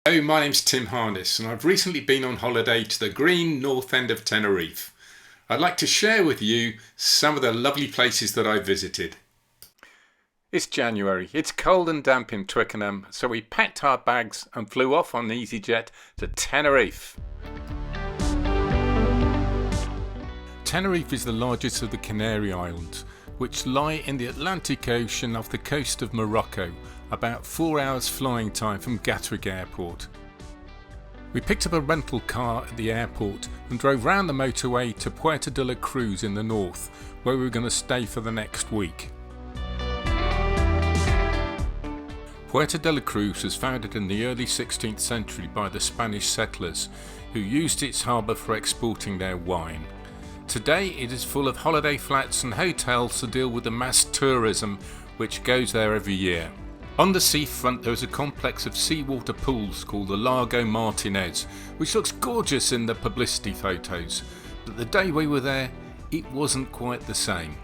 Hello, my name's Tim Harness and I've recently been on holiday to the green north end of Tenerife. I'd like to share with you some of the lovely places that I visited. It's January, it's cold and damp in Twickenham, so we packed our bags and flew off on EasyJet to Tenerife. Tenerife is the largest of the Canary Islands, which lie in the Atlantic Ocean off the coast of Morocco, about 4 hours flying time from Gatwick Airport. We picked up a rental car at the airport and drove round the motorway to Puerto de la Cruz in the north, where we were going to stay for the next week. Puerto de la Cruz was founded in the early 16th century by the Spanish settlers, who used its harbour for exporting their wine. Today it is full of holiday flats and hotels to deal with the mass tourism which goes there every year. On the seafront there is a complex of seawater pools called the Lago Martinez, which looks gorgeous in the publicity photos, but the day we were there it wasn't quite the same.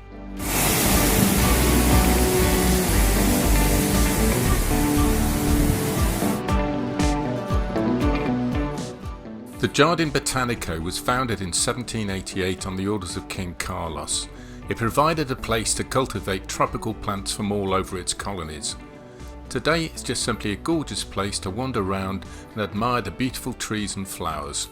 The Jardin Botanico was founded in 1788 on the orders of King Carlos. It provided a place to cultivate tropical plants from all over its colonies. Today it's just simply a gorgeous place to wander around and admire the beautiful trees and flowers.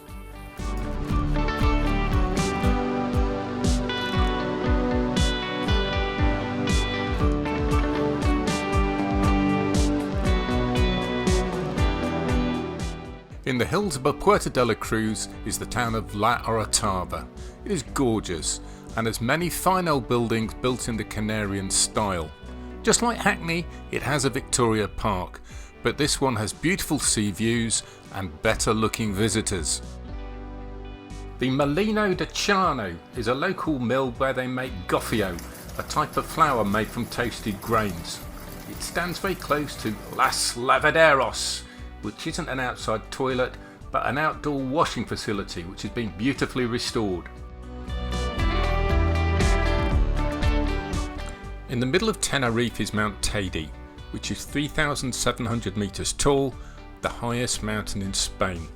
In the hills above Puerto de la Cruz is the town of La Orotava. It is gorgeous and has many fine old buildings built in the Canarian style. Just like Hackney, it has a Victoria Park, but this one has beautiful sea views and better looking visitors. The Molino de Chano is a local mill where they make gofio, a type of flour made from toasted grains. It stands very close to Las Lavaderos, which isn't an outside toilet but an outdoor washing facility which has been beautifully restored. In the middle of Tenerife is Mount Teide, which is 3,700 metres tall, the highest mountain in Spain.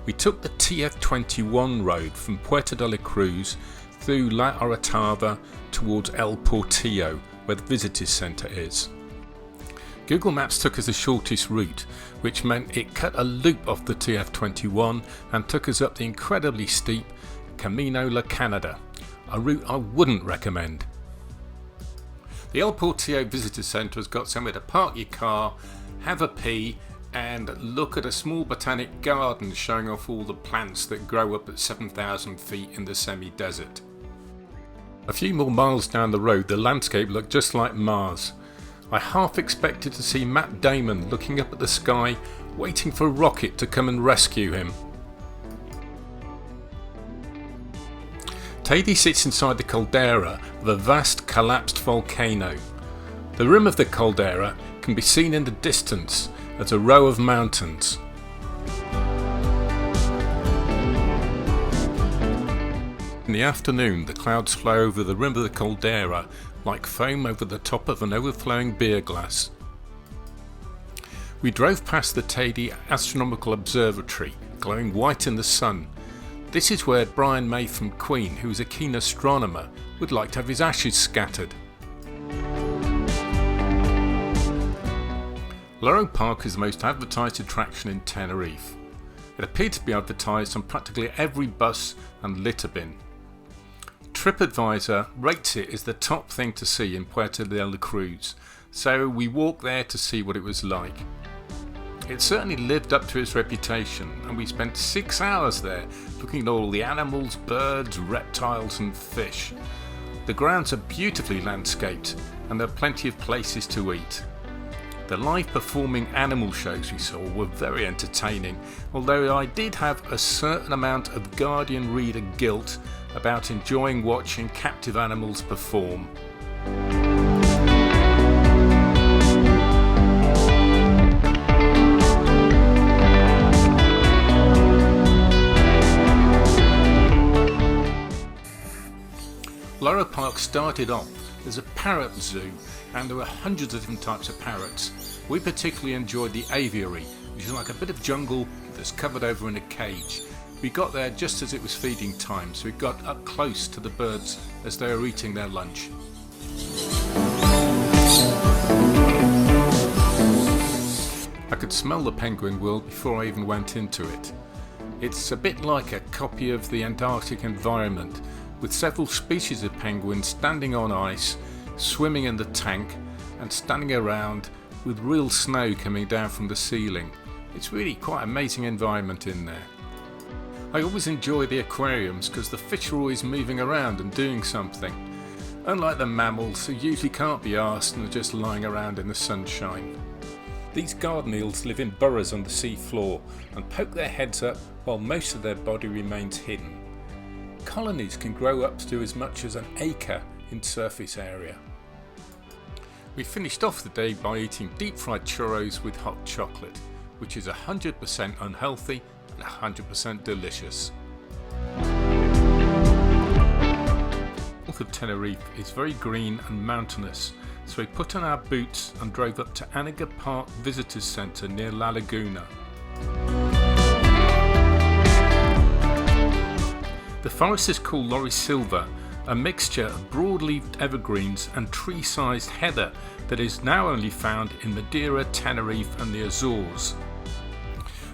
We took the TF21 road from Puerto de la Cruz through La Orotava towards El Portillo, where the visitors centre is. Google Maps took us the shortest route, which meant it cut a loop off the TF21 and took us up the incredibly steep Camino La Canada, a route I wouldn't recommend. The El Portillo Visitor Centre has got somewhere to park your car, have a pee and look at a small botanic garden showing off all the plants that grow up at 7,000 feet in the semi-desert. A few more miles down the road the landscape looked just like Mars. I half expected to see Matt Damon looking up at the sky, waiting for a rocket to come and rescue him. Teide sits inside the caldera of a vast collapsed volcano. The rim of the caldera can be seen in the distance as a row of mountains. In the afternoon the clouds flow over the rim of the caldera like foam over the top of an overflowing beer glass. We drove past the Teide Astronomical Observatory, glowing white in the sun. This is where Brian May from Queen, who is a keen astronomer, would like to have his ashes scattered. Lura Park is the most advertised attraction in Tenerife. It appeared to be advertised on practically every bus and litter bin. TripAdvisor rates it as the top thing to see in Puerto de la Cruz, so we walked there to see what it was like. It certainly lived up to its reputation, and we spent 6 hours there looking at all the animals, birds, reptiles and fish. The grounds are beautifully landscaped and there are plenty of places to eat. The live performing animal shows we saw were very entertaining, although I did have a certain amount of Guardian reader guilt about enjoying watching captive animals perform. Lura Park started off as a parrot zoo and there were hundreds of different types of parrots. We particularly enjoyed the aviary, which is like a bit of jungle that's covered over in a cage. We got there just as it was feeding time, so we got up close to the birds as they were eating their lunch. I could smell the penguin world before I even went into it. It's a bit like a copy of the Antarctic environment, with several species of penguins standing on ice, swimming in the tank, and standing around with real snow coming down from the ceiling. It's really quite an amazing environment in there. I always enjoy the aquariums because the fish are always moving around and doing something. Unlike the mammals, who usually can't be arsed and are just lying around in the sunshine. These garden eels live in burrows on the sea floor and poke their heads up while most of their body remains hidden. Colonies can grow up to as much as an acre in surface area. We finished off the day by eating deep fried churros with hot chocolate, which is 100% unhealthy and 100% delicious. North of Tenerife is very green and mountainous, so we put on our boots and drove up to Adela Park Visitors Centre near La Laguna. The forest is called Lorri Silver, a mixture of broad-leaved evergreens and tree-sized heather that is now only found in Madeira, Tenerife and the Azores.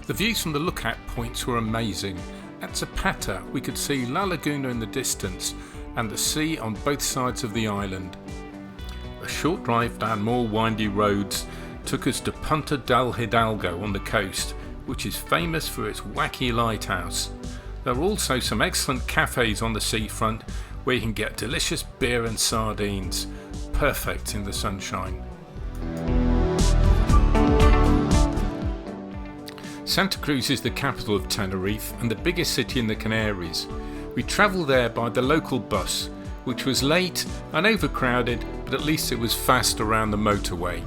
The views from the lookout points were amazing. At Zapata we could see La Laguna in the distance and the sea on both sides of the island. A short drive down more windy roads took us to Punta del Hidalgo on the coast, which is famous for its wacky lighthouse. There are also some excellent cafes on the seafront where you can get delicious beer and sardines, perfect in the sunshine. Santa Cruz is the capital of Tenerife and the biggest city in the Canaries. We travelled there by the local bus, which was late and overcrowded, but at least it was fast around the motorway.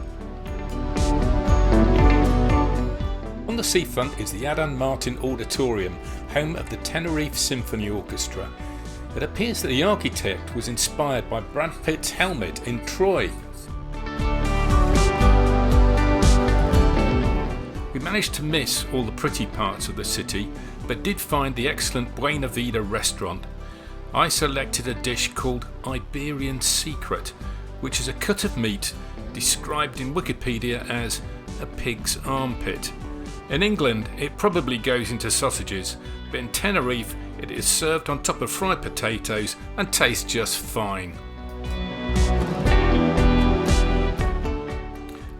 On the seafront is the Adan Martin Auditorium, home of the Tenerife Symphony Orchestra. It appears that the architect was inspired by Brad Pitt's helmet in Troy. We managed to miss all the pretty parts of the city, but did find the excellent Buena Vida restaurant. I selected a dish called Iberian Secret, which is a cut of meat described in Wikipedia as a pig's armpit. In England it probably goes into sausages, but in Tenerife it is served on top of fried potatoes and tastes just fine.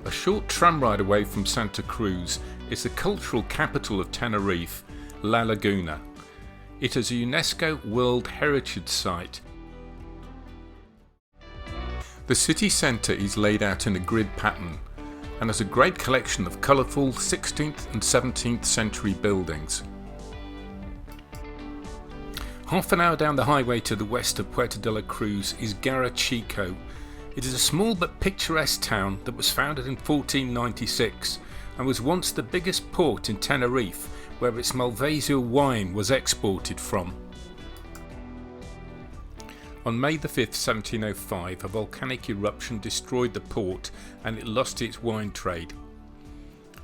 A short tram ride away from Santa Cruz is the cultural capital of Tenerife, La Laguna. It is a UNESCO World Heritage Site. The city centre is laid out in a grid pattern and has a great collection of colourful 16th and 17th century buildings. Half an hour down the highway to the west of Puerto de la Cruz is Garachico. It is a small but picturesque town that was founded in 1496 and was once the biggest port in Tenerife, where its Malvasia wine was exported from. On May the 5th, 1705, a volcanic eruption destroyed the port and it lost its wine trade.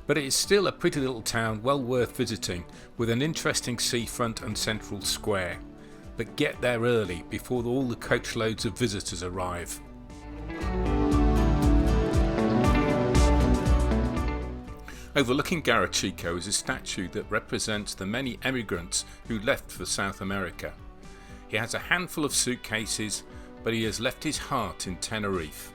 But it is still a pretty little town well worth visiting, with an interesting seafront and central square. But get there early before all the coachloads of visitors arrive. Overlooking Garachico is a statue that represents the many emigrants who left for South America. He has a handful of suitcases, but he has left his heart in Tenerife.